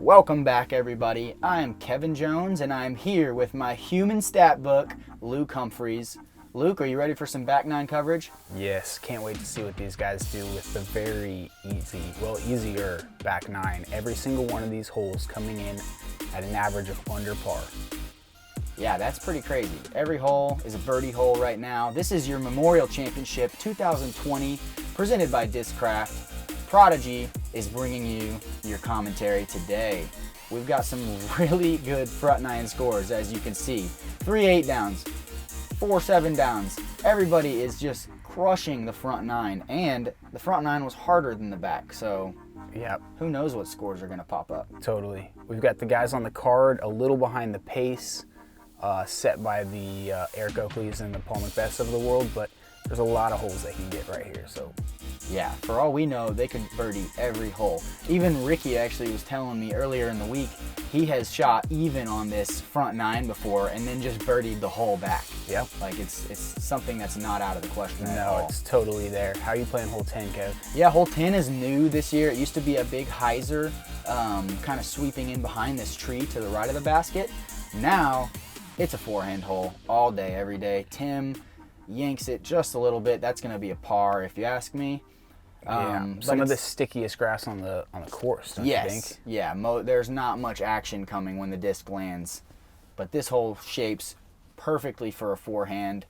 Welcome back, everybody. I am Kevin Jones, and I'm here with my human stat book, Luke Humphreys. Luke, are you ready for some back nine coverage? Yes, can't wait to see what these guys do with the very easier back nine. Every single one of these holes coming in at an average of under par. Yeah, that's pretty crazy. Every hole is a birdie hole right now. This is your Memorial Championship 2020, presented by Discraft. Prodigy is bringing you your commentary today. We've got some really good front nine scores, as you can see. 3 8 downs, 4 7 downs. Everybody is just crushing the front nine, and the front nine was harder than the back, so yep. Who knows what scores are going to pop up. Totally. We've got the guys on the card a little behind the pace set by the Eric Oakleys and the Paul Macbeths of the world, but there's a lot of holes they can get right here. So yeah, for all we know, they could birdie every hole. Even Ricky actually was telling me earlier in the week he has shot even on this front nine before and then just birdied the hole back. Yep. Like it's something that's not out of the question at all. No, it's totally there. How are you playing hole 10, Kev? Yeah, hole 10 is new this year. It used to be a big hyzer kind of sweeping in behind this tree to the right of the basket. Now it's a forehand hole all day, every day. Tim yanks it just a little bit. That's going to be a par if you ask me. Some of the stickiest grass on the course, don't you think? Yeah, there's not much action coming when the disc lands, but this hole shapes perfectly for a forehand.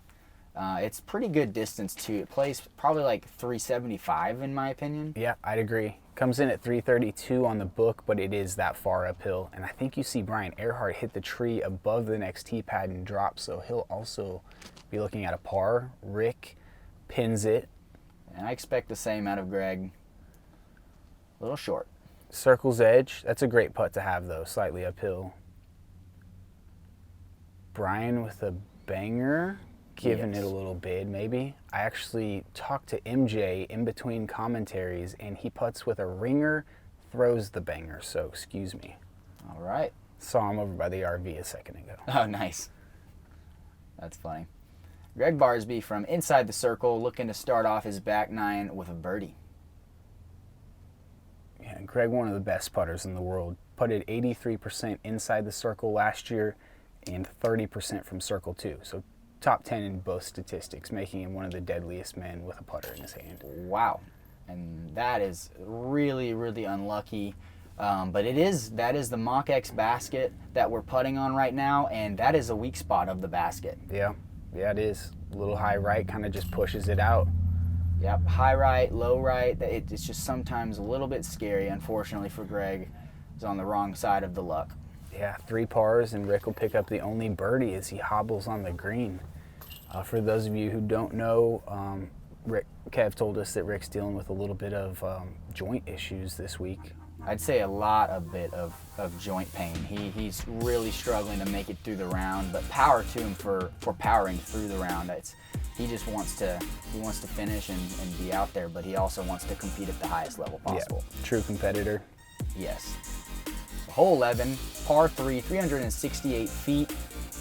It's pretty good distance too. It plays probably like 375 in my opinion. Yeah, I'd agree. Comes in at 332 on the book, but it is that far uphill. And I think you see Brian Earhart hit the tree above the next tee pad and drop, so he'll also be looking at a par. Rick pins it. And I expect the same out of Greg. A little short. Circle's edge. That's a great putt to have, though, slightly uphill. Brian with a banger, giving it a little bid, maybe. I actually talked to MJ in between commentaries, and he putts with a ringer, throws the banger, so excuse me. All right. Saw him over by the RV a second ago. Oh, nice. That's funny. Greg Barsby from inside the circle looking to start off his back nine with a birdie. Yeah, Greg, one of the best putters in the world. Putted 83% inside the circle last year and 30% from circle 2. So top 10 in both statistics, making him one of the deadliest men with a putter in his hand. Wow. And that is really, really unlucky. But that is the Mach X basket that we're putting on right now, and that is a weak spot of the basket. Yeah, it is. A little high right kind of just pushes it out. Yep, high right, low right. It's just sometimes a little bit scary, unfortunately, for Greg. He's on the wrong side of the luck. Yeah, 3 pars, and Rick will pick up the only birdie as he hobbles on the green. For those of you who don't know, Kev told us that Rick's dealing with a little bit of joint issues this week. I'd say a bit of joint pain. He's really struggling to make it through the round, but power to him for powering through the round. He just wants to finish and be out there, but he also wants to compete at the highest level possible. Yeah, true competitor. Yes. So hole 11, par 3, 368 feet.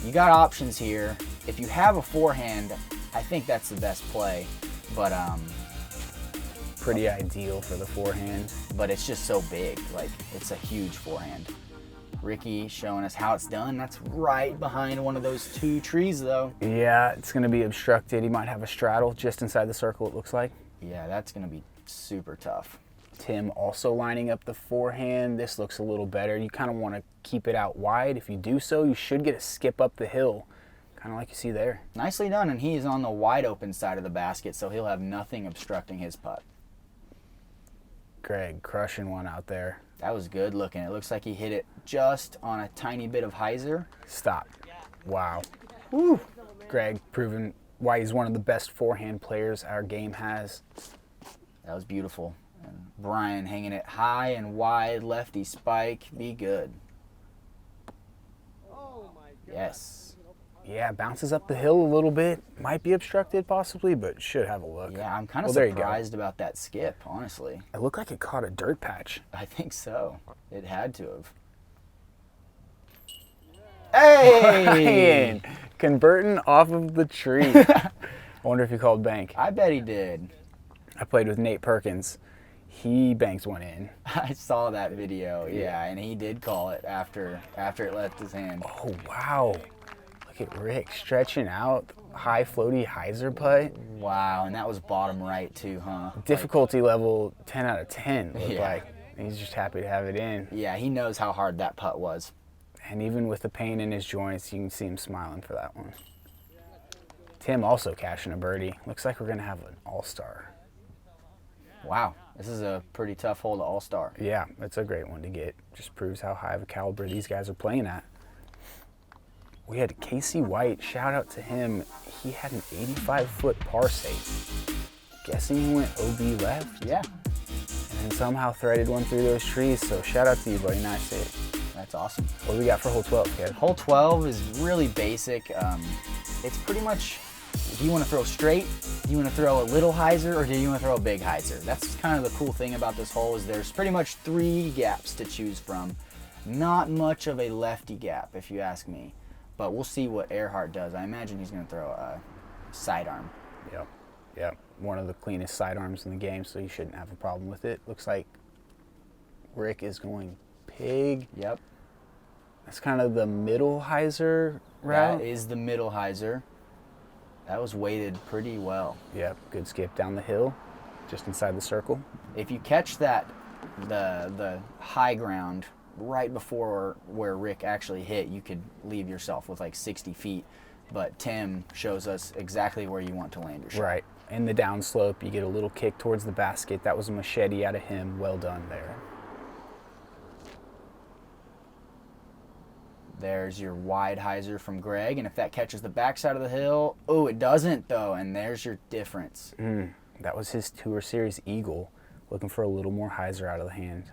You got options here. If you have a forehand, I think that's the best play, but pretty ideal for the forehand. But it's just so big, like it's a huge forehand. Ricky showing us how it's done. That's right behind one of those 2 trees though. Yeah, it's gonna be obstructed. He might have a straddle just inside the circle, it looks like. Yeah, that's gonna be super tough. Tim also lining up the forehand. This looks a little better. You kind of want to keep it out wide. If you do so, you should get a skip up the hill, kind of like you see there. Nicely done, and he is on the wide open side of the basket, so he'll have nothing obstructing his putt. Greg crushing one out there. That was good looking. It looks like he hit it just on a tiny bit of hyzer. Stop. Wow. Woo. Greg proving why he's one of the best forehand players our game has. That was beautiful. And Brian hanging it high and wide, lefty spike. Be good. Yes. Yeah, bounces up the hill a little bit. Might be obstructed possibly, but should have a look. Yeah, I'm kind of surprised about that skip, honestly. It looked like it caught a dirt patch. I think so. It had to have. Hey! Converting off of the tree. I wonder if he called bank. I bet he did. I played with Nate Perkins. He bangs one in. I saw that video, yeah, and he did call it after it left his hand. Oh, wow. Look at Rick stretching out. High floaty hyzer putt. Wow, and that was bottom right too, huh? Difficulty level 10 out of 10. Looked Yeah. like. He's just happy to have it in. Yeah, he knows how hard that putt was. And even with the pain in his joints, you can see him smiling for that one. Tim also cashing a birdie. Looks like we're going to have an all-star. Wow, this is a pretty tough hole to all-star. Yeah, it's a great one to get. Just proves how high of a caliber these guys are playing at. We had Casey White. Shout out to him. He had an 85-foot par save. Guessing he went OB left. Yeah, And then somehow threaded one through those trees. So shout out to you, buddy. Nice hit. that's awesome. What do we got for hole 12, kid? Hole 12 is really basic. It's pretty much, do you want to throw straight? Do you want to throw a little hyzer, or do you want to throw a big hyzer? That's kind of the cool thing about this hole, is there's pretty much 3 gaps to choose from. Not much of a lefty gap, if you ask me. But we'll see what Earhart does. I imagine he's going to throw a sidearm. Yep. One of the cleanest sidearms in the game, so you shouldn't have a problem with it. Looks like Rick is going pig. Yep. That's kind of the middle hyzer route. That is the middle hyzer. That was weighted pretty well. Yep, good skip down the hill, just inside the circle. If you catch that, the high ground right before where Rick actually hit, you could leave yourself with like 60 feet. But Tim shows us exactly where you want to land your shot. Right. In the downslope, you get a little kick towards the basket. That was a machete out of him. Well done there. There's your wide hyzer from Greg, and if that catches the backside of the hill, oh, it doesn't though, and there's your difference. That was his Tour Series eagle, looking for a little more hyzer out of the hand.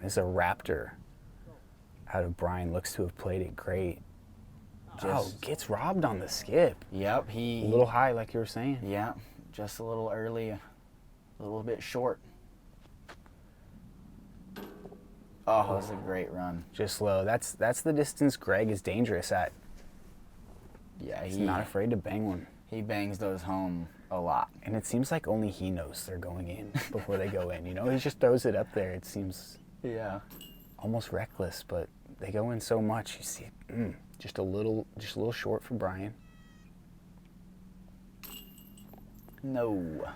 This is a Raptor out of Brian. Looks to have played it great. Gets robbed on the skip. Yep, A little high, like you were saying. Yeah, just a little early, a little bit short. Oh, that was a great run. Just low. That's the distance Greg is dangerous at. Yeah, He's not afraid to bang one. he bangs those home a lot. And it seems like only he knows they're going in before they go in. You know, he just throws it up there. It seems Yeah. almost reckless, but they go in so much. You see it. Just a little short for Brian. No.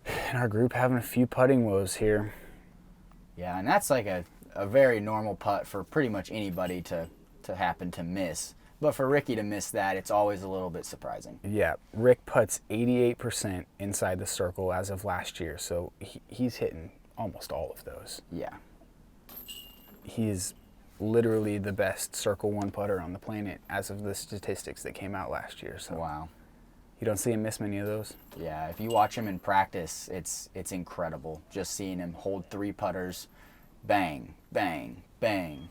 And our group having a few putting woes here. Yeah, and that's like a very normal putt for pretty much anybody to happen to miss. But for Ricky to miss that, it's always a little bit surprising. Yeah, Rick putts 88% inside the circle as of last year, so he's hitting almost all of those. Yeah. He's literally the best circle one putter on the planet as of the statistics that came out last year. So Wow. you don't see him miss many of those. Yeah, if you watch him in practice, it's incredible. Just seeing him hold 3 putters, bang, bang, bang.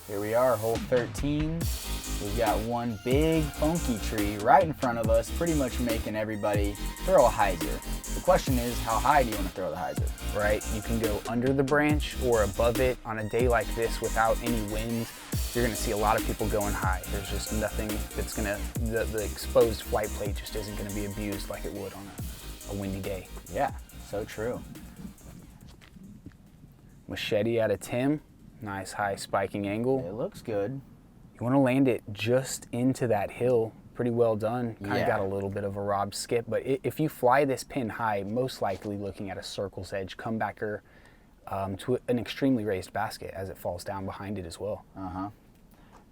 Here we are, hole 13. We've got one big funky tree right in front of us, pretty much making everybody throw a hyzer. The question is, how high do you want to throw the hyzer? Right? You can go under the branch or above it. On a day like this without any wind, you're going to see a lot of people going high. There's just nothing that's going to, the exposed flight plate just isn't going to be abused like it would on a windy day. Yeah, so true. Machete out of Tim. Nice high spiking angle. It looks good. You want to land it just into that hill. Pretty well done. Kind Yeah. of got a little bit of a robbed skip, but if you fly this pin high, most likely looking at a circle's edge comebacker to an extremely raised basket as it falls down behind it as well.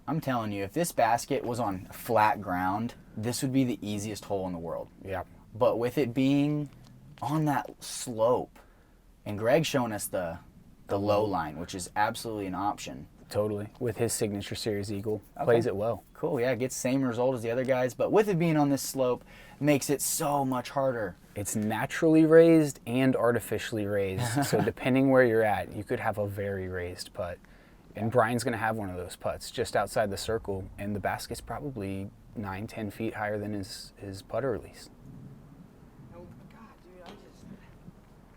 I'm telling you, if this basket was on flat ground, this would be the easiest hole in the world. Yeah. But with it being on that slope, and Greg's showing us the low line, which is absolutely an option. Totally. With his signature series eagle. Plays it well. Cool, yeah, gets same result as the other guys, but with it being on this slope, makes it so much harder. It's naturally raised and artificially raised. So depending where you're at, you could have a very raised putt. And Brian's going to have one of those putts just outside the circle, and the basket's probably 9-10 feet higher than his putter release.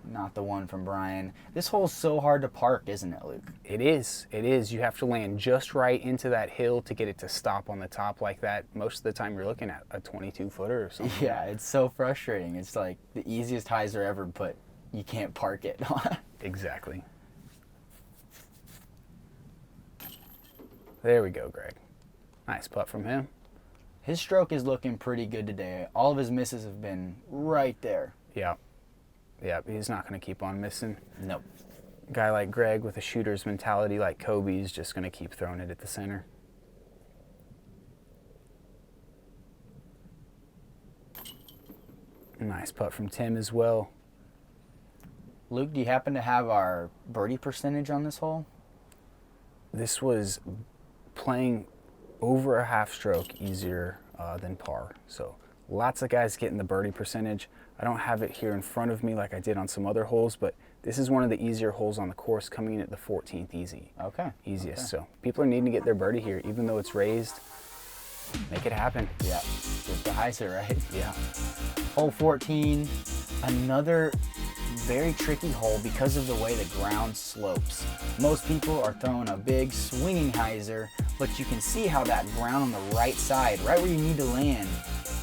Not the one from Brian. This hole's so hard to park, isn't it, Luke? It is. It is. You have to land just right into that hill to get it to stop on the top like that. Most of the time you're looking at a 22-footer or something. Yeah, it's so frustrating. It's like the easiest hyzer ever, but you can't park it. Exactly. There we go, Greg. Nice putt from him. His stroke is looking pretty good today. All of his misses have been right there. Yeah. Yeah, he's not going to keep on missing. Nope. A guy like Greg with a shooter's mentality like Kobe is just going to keep throwing it at the center. Nice putt from Tim as well. Luke, do you happen to have our birdie percentage on this hole? This was playing over a half stroke easier than par. So lots of guys getting the birdie percentage. I don't have it here in front of me like I did on some other holes, but this is one of the easier holes on the course, coming in at the 14th easy. Okay. Easiest. Okay. So people are needing to get their birdie here, even though it's raised. Make it happen. Yeah. Just the hyzer, right? Yeah. Hole 14, another very tricky hole because of the way the ground slopes. Most people are throwing a big swinging hyzer, but you can see how that ground on the right side, right where you need to land,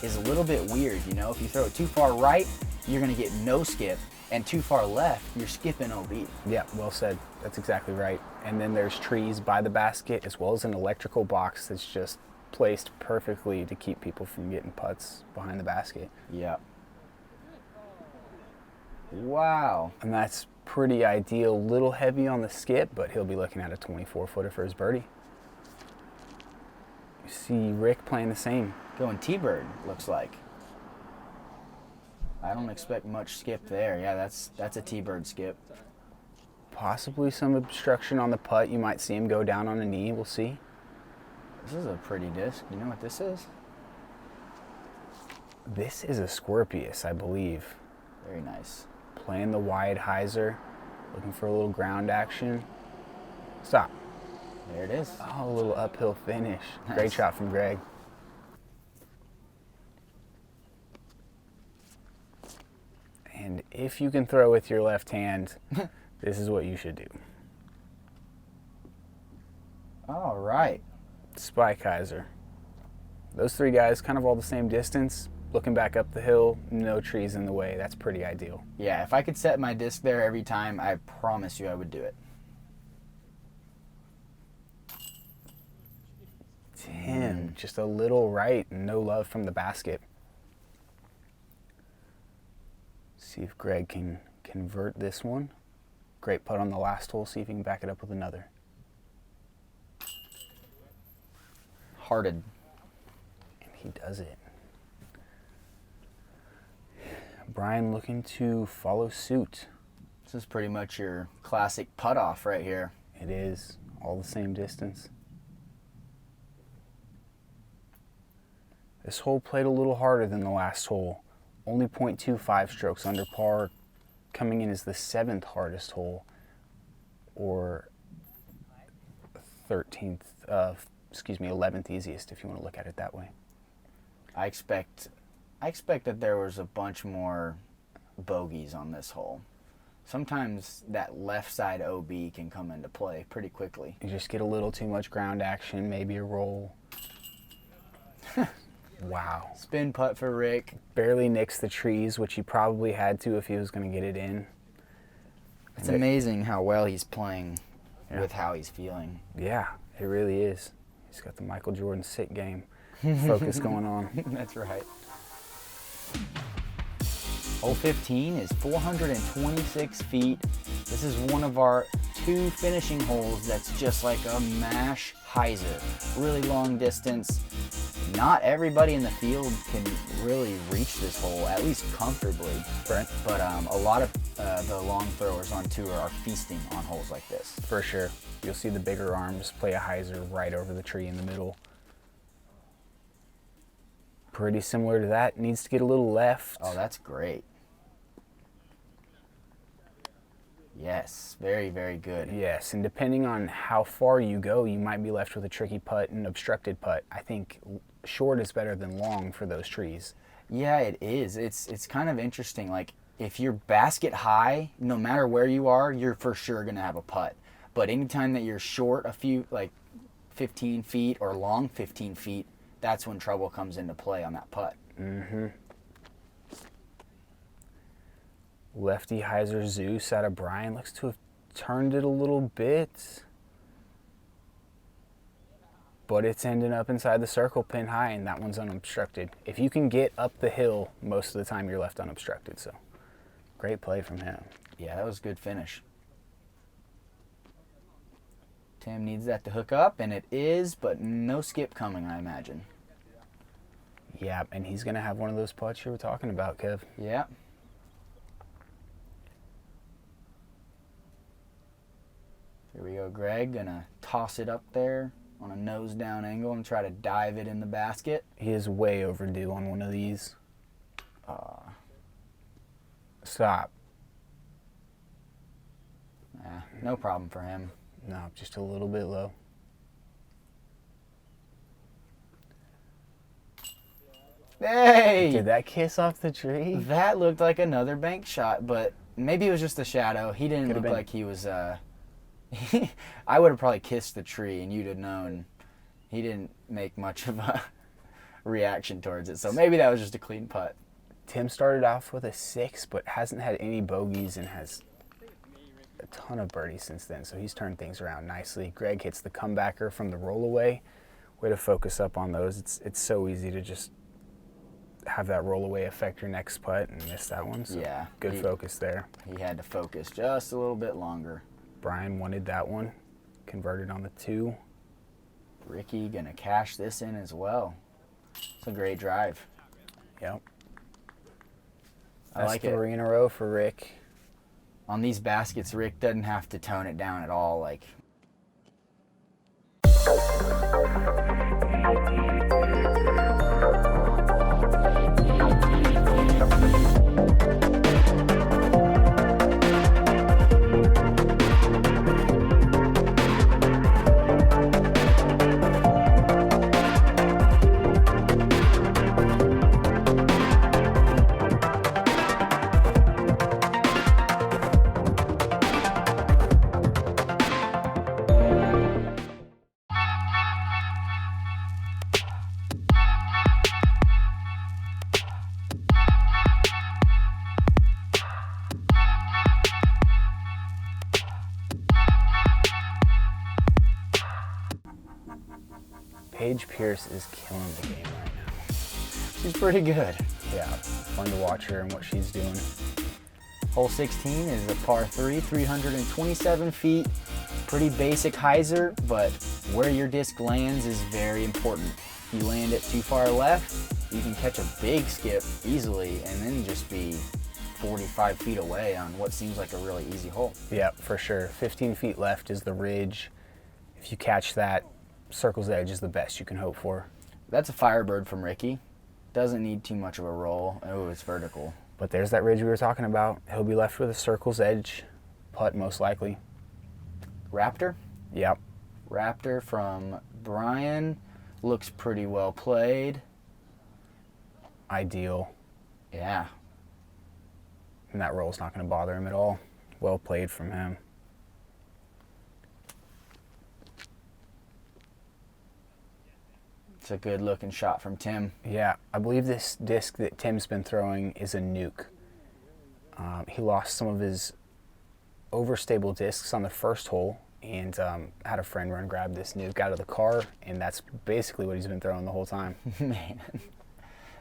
is a little bit weird. You know, if you throw it too far right, you're gonna get no skip, and too far left, you're skipping OB. Yeah, well said. That's exactly right. And then there's trees by the basket, as well as an electrical box that's just placed perfectly to keep people from getting putts behind the basket. Yeah. Wow. And that's pretty ideal. Little heavy on the skip, but he'll be looking at a 24-footer for his birdie. You see Rick playing the same. Going T-bird, looks like. I don't expect much skip there. Yeah, that's a T-bird skip. Possibly some obstruction on the putt. You might see him go down on a knee. We'll see. This is a pretty disc. You know what this is? This is a Scorpius, I believe. Very nice. Playing the wide hyzer, looking for a little ground action. Stop. There it is. Oh, a little uphill finish. Nice. Great shot from Greg. And if you can throw with your left hand, this is what you should do. All right. Spike hyzer. Those three guys kind of all the same distance. Looking back up the hill, no trees in the way. That's pretty ideal. Yeah, if I could set my disc there every time, I promise you I would do it. Tim, just a little right and no love from the basket. See if Greg can convert this one. Great putt on the last hole. See if he can back it up with another. Hearted. And he does it. Brian looking to follow suit. This is pretty much your classic putt off right here. It is all the same distance. This hole played a little harder than the last hole. Only 0.25 strokes under par, coming in as the 7th hardest hole, or 11th easiest if you want to look at it that way. I expect that there was a bunch more bogeys on this hole. Sometimes that left side OB can come into play pretty quickly. You just get a little too much ground action, maybe a roll. Wow. Spin putt for Rick. Barely nicks the trees, which he probably had to if he was going to get it in. It's amazing how well he's playing with how he's feeling. Yeah, it really is. He's got the Michael Jordan sit game focus going on. That's right. Hole 15 is 426 feet. This is one of our 2 finishing holes that's just like a mash hyzer. Really long distance. not everybody in the field can really reach this hole, at least comfortably. Right. But a lot of the long throwers on tour are feasting on holes like this. For sure. You'll see the bigger arms play a hyzer right over the tree in the middle. Pretty similar to that. Needs to get a little left. Oh, that's great. Yes, very, very good. Yes, and depending on how far you go, you might be left with a tricky putt and obstructed putt. I think short is better than long for those trees. Yeah, it is. It's kind of interesting. Like, if you're basket high, no matter where you are, you're for sure going to have a putt. But anytime that you're short a few, like 15 feet or long 15 feet, that's when trouble comes into play on that putt. Mm-hmm. Lefty hyzer Zeus out of Brian looks to have turned it a little bit, but it's ending up inside the circle pin high, and that one's unobstructed. If you can get up the hill, most of the time you're left unobstructed, so great play from him. Yeah, that was a good finish. Tim needs that to hook up, and it is, but no skip coming, I imagine. Yeah, and he's going to have one of those putts you were talking about, Kev. Yeah. Here we go, Greg. Gonna toss it up there on a nose down angle and try to dive it in the basket. He is way overdue on one of these. Stop. No problem for him. No, just a little bit low. Hey! Did that kiss off the tree? That looked like another bank shot, but maybe it was just a shadow. He didn't look like he was... I would have probably kissed the tree and you'd have known he didn't make much of a reaction towards it. So maybe that was just a clean putt. Tim started off with a 6, but hasn't had any bogeys and has a ton of birdies since then. So he's turned things around nicely. Greg hits the comebacker from the rollaway. Way to focus up on those. It's so easy to just have that rollaway affect your next putt and miss that one. So yeah. Good focus there. He had to focus just a little bit longer. Brian wanted that one, converted on the 2. Ricky gonna cash this in as well. It's a great drive. Yep. I like it. 3 in a row for Rick. On these baskets, Rick doesn't have to tone it down at all. Like. Paige Pierce is killing the game right now. She's pretty good. Yeah, fun to watch her and what she's doing. Hole 16 is a par 3, 327 feet. Pretty basic hyzer, but where your disc lands is very important. If you land it too far left, you can catch a big skip easily and then just be 45 feet away on what seems like a really easy hole. Yeah, for sure. 15 feet left is the ridge. If you catch that, circle's edge is the best you can hope for. That's a Firebird from Ricky. Doesn't need too much of a roll. Oh, it's vertical. But there's that ridge we were talking about. He'll be left with a circle's edge putt most likely. Raptor? Yep. Raptor from Brian. Looks pretty well played. Ideal. Yeah. And that roll's not going to bother him at all. Well played from him. It's a good looking shot from Tim. Yeah, I believe this disc that Tim's been throwing is a nuke. He lost some of his overstable discs on the first hole and had a friend run grab this nuke out of the car, and that's basically what he's been throwing the whole time. Man,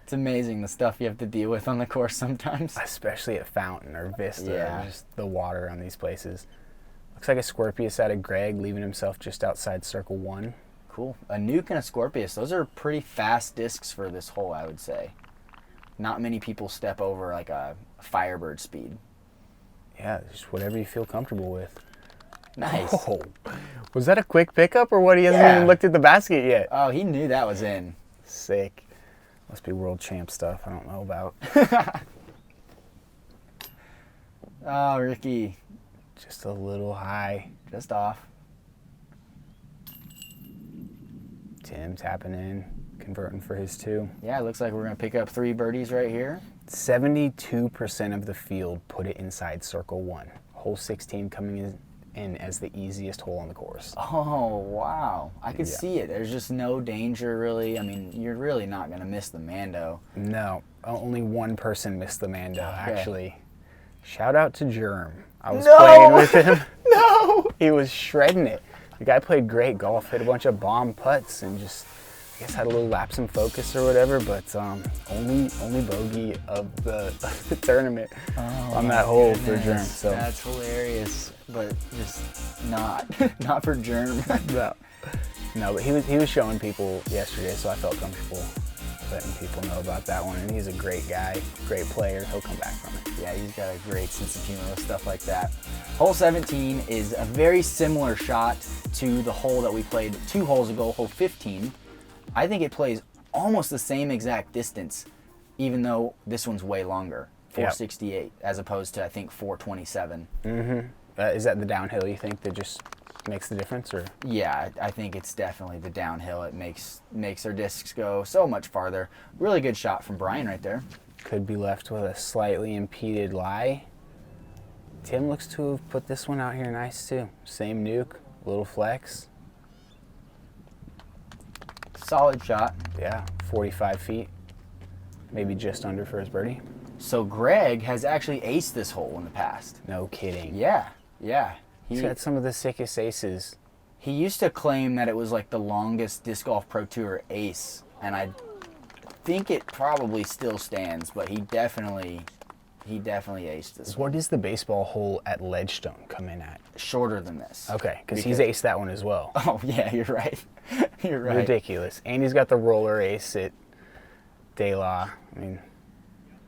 it's amazing the stuff you have to deal with on the course sometimes. Especially at Fountain or Vista, Yeah. just the water on these places. Looks like a Scorpius out of Greg, leaving himself just outside circle 1. Cool. A nuke and a Scorpius. Those are pretty fast discs for this hole, I would say. Not many people step over like a Firebird speed. Yeah, just whatever you feel comfortable with. Nice. Oh, was that a quick pickup or what? He hasn't even looked at the basket yet. Oh, he knew that was in. Sick. Must be world champ stuff I don't know about. Oh, Ricky. Just a little high. Just off. Tim tapping in, converting for his 2. Yeah, it looks like we're going to pick up 3 birdies right here. 72% of the field put it inside circle 1. Hole 16 coming in as the easiest hole on the course. Oh, wow. I could see it. There's just no danger, really. I mean, you're really not going to miss the Mando. No, only one person missed the Mando, actually. Shout out to Germ. I was playing with him. No! He was shredding it. The guy played great golf, hit a bunch of bomb putts, and just, I guess, had a little lapse in focus or whatever, but only bogey of the tournament on that hole for Germ. So that's hilarious, but just not for Germ. No, but he was showing people yesterday, so I felt comfortable letting people know about that one. And he's a great guy, great player. He'll come back from it. Yeah, he's got a great sense of humor with stuff like that. Hole 17 is a very similar shot to the hole that we played 2 holes ago, hole 15. I think it plays almost the same exact distance, even though this one's way longer, 468, as opposed to, I think, 427. Mm-hmm. Is that the downhill, you think, that just makes the difference? Or yeah, I think it's definitely the downhill. It makes their discs go so much farther. Really good shot from Brian right there. Could be left with a slightly impeded lie. Tim looks to have put this one out here nice too. Same nuke, little flex. Solid shot. Yeah, 45 feet. Maybe just under for his birdie. So Greg has actually aced this hole in the past. No kidding. Yeah. He's got some of the sickest aces. He used to claim that it was like the longest Disc Golf Pro Tour ace, and I think it probably still stands, but he definitely aced this one. What does the baseball hole at Ledgestone come in at? Shorter than this. Okay, because he's aced that one as well. Oh, yeah, you're right. You're right. Ridiculous. And he's got the roller ace at De La. I mean,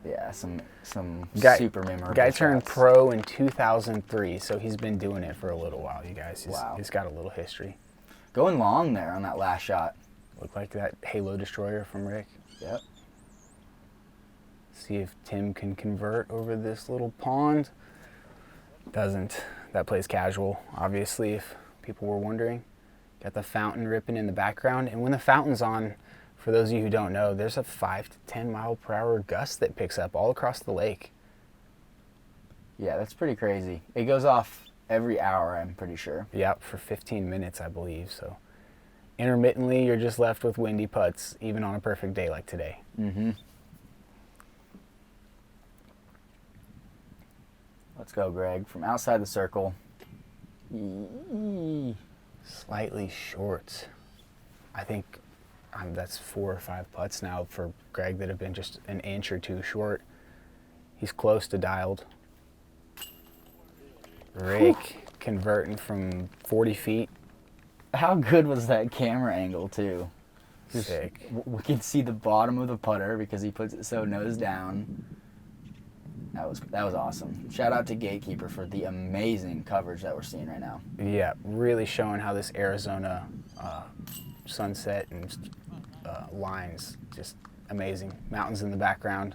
yeah, some super memorable Guy turned shots. pro in 2003, so he's been doing it for a little while, you guys. He's got a little history. Going long there on that last shot. Looked like that Halo Destroyer from Rick. Yep. See if Tim can convert over this little pond. Doesn't. That plays casual, obviously, if people were wondering. Got the fountain ripping in the background, and when the fountain's on, for those of you who don't know, there's a 5 to 10 mile per hour gust that picks up all across the lake. Yeah, that's pretty crazy. It goes off every hour, I'm pretty sure. Yep, for 15 minutes, I believe. So intermittently, you're just left with windy putts, even on a perfect day like today. Mm-hmm. Let's go, Greg. From outside the circle. Slightly short. I think that's 4 or 5 putts now for Greg that have been just an inch or 2 short. He's close to dialed. Rick converting from 40 feet. How good was that camera angle, too? Sick. We can see the bottom of the putter because he puts it so nose down. That was awesome. Shout out to Gatekeeper for the amazing coverage that we're seeing right now. Yeah, really showing how this Arizona sunset and lines, just amazing. Mountains in the background.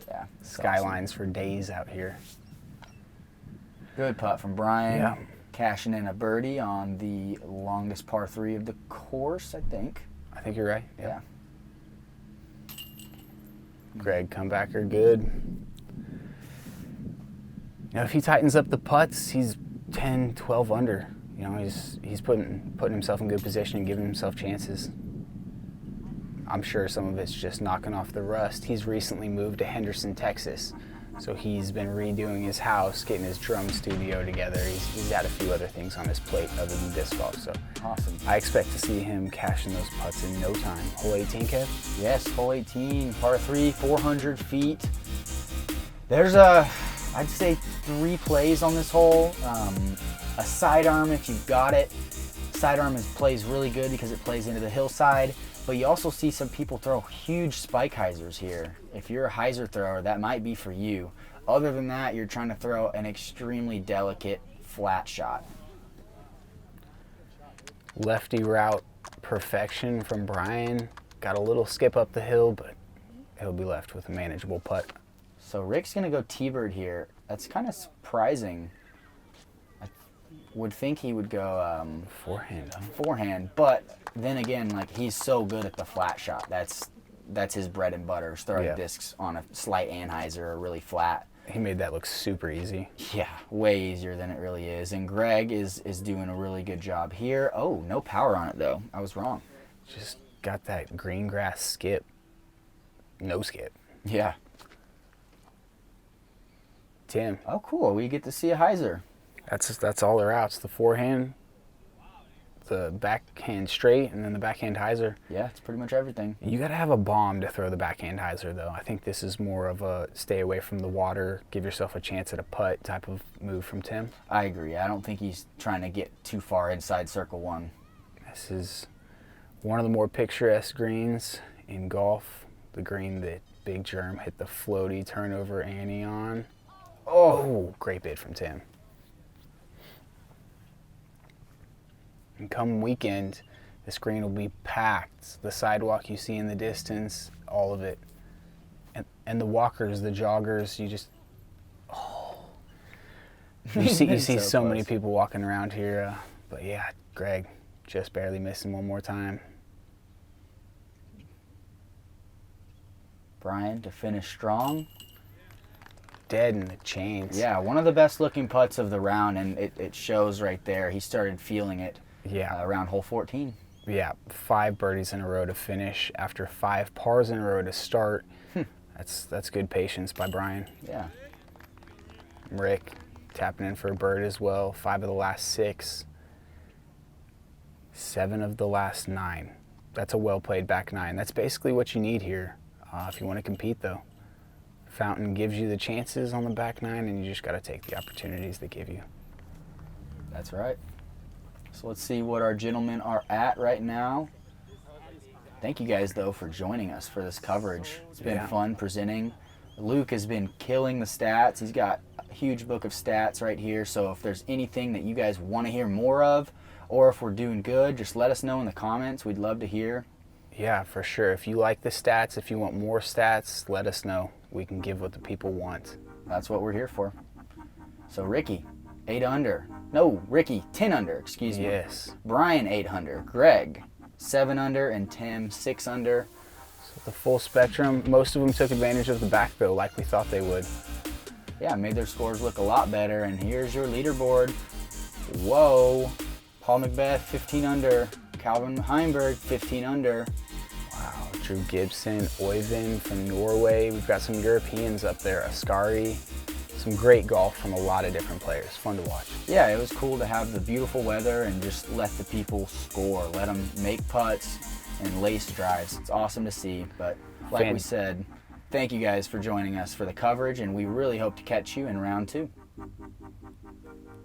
Yeah. Skylines awesome for days out here. Good putt from Brian. Yeah. Cashing in a birdie on the longest par 3 of the course, I think. I think you're right. Yeah. Greg, comebacker, good. Now, if he tightens up the putts, he's 10, 12 under. You know, he's putting himself in good position and giving himself chances. I'm sure some of it's just knocking off the rust. He's recently moved to Henderson, Texas, so he's been redoing his house, getting his drum studio together. He's got a few other things on his plate other than disc golf. So awesome. I expect to see him cashing those putts in no time. Hole 18, Kev? Yes, hole 18, par 3, 400 feet. There's I'd say 3 plays on this hole. A sidearm if you've got it. sidearm plays really good because it plays into the hillside, but you also see some people throw huge spike hyzers here. If you're a hyzer thrower, that might be for you. Other than that, you're trying to throw an extremely delicate flat shot. Lefty route perfection from Brian. Got a little skip up the hill, but he'll be left with a manageable putt. So Rick's going to go T-bird here. That's kind of surprising. I would think he would go Forehand, huh? forehand, but then again, like, he's so good at the flat shot. That's his bread and butter, is throwing discs on a slight anhyzer or really flat. He made that look super easy. Yeah, way easier than it really is. And Greg is doing a really good job here. Oh, no power on it, though. I was wrong. Just got that green grass skip. No skip. Yeah. Tim. Oh, cool. We get to see a hyzer. That's all their outs. The forehand, the backhand straight, and then the backhand hyzer. Yeah, it's pretty much everything. You got to have a bomb to throw the backhand hyzer, though. I think this is more of a stay away from the water, give yourself a chance at a putt type of move from Tim. I agree. I don't think he's trying to get too far inside circle one. This is one of the more picturesque greens in golf. The green that Big Germ hit the floaty turnover Annie on. Oh, great bid from Tim. And come weekend, this green will be packed. The sidewalk you see in the distance, all of it. And the walkers, the joggers, you just, You see so many people walking around here. But yeah, Greg just barely missing one more time. Brian to finish strong. Dead in the chains. Yeah, one of the best looking putts of the round, and it shows right there. He started feeling it around hole 14. Yeah, 5 birdies in a row to finish after 5 pars in a row to start. That's good patience by Brian. Yeah. Rick tapping in for a bird as well. 5 of the last 6. 7 of the last 9. That's a well-played back 9. That's basically what you need here if you want to compete, though. Fountain gives you the chances on the back 9, and you just got to take the opportunities they give you. That's right. So let's see what our gentlemen are at right now. Thank you guys, though, for joining us for this coverage. It's been fun presenting. Luke has been killing the stats. He's got a huge book of stats right here. So if there's anything that you guys want to hear more of, or if we're doing good, just let us know in the comments. We'd love to hear. Yeah, for sure. If you like the stats, if you want more stats, let us know. We can give what the people want. That's what we're here for. So Ricky, 8 under. No, Ricky, 10 under, excuse me. Yes. Brian, 8 under. Greg, 7 under. And Tim, 6 under. So the full spectrum. Most of them took advantage of the back, though, like we thought they would. Yeah, made their scores look a lot better. And here's your leaderboard. Whoa. Paul Macbeth, 15 under. Calvin Heimberg, 15 under. Wow, Drew Gibson, Oyvind from Norway. We've got some Europeans up there, Ascari. Some great golf from a lot of different players. Fun to watch. Yeah, it was cool to have the beautiful weather and just let the people score. Let them make putts and lace drives. It's awesome to see. But like we said, thank you guys for joining us for the coverage, and we really hope to catch you in round 2.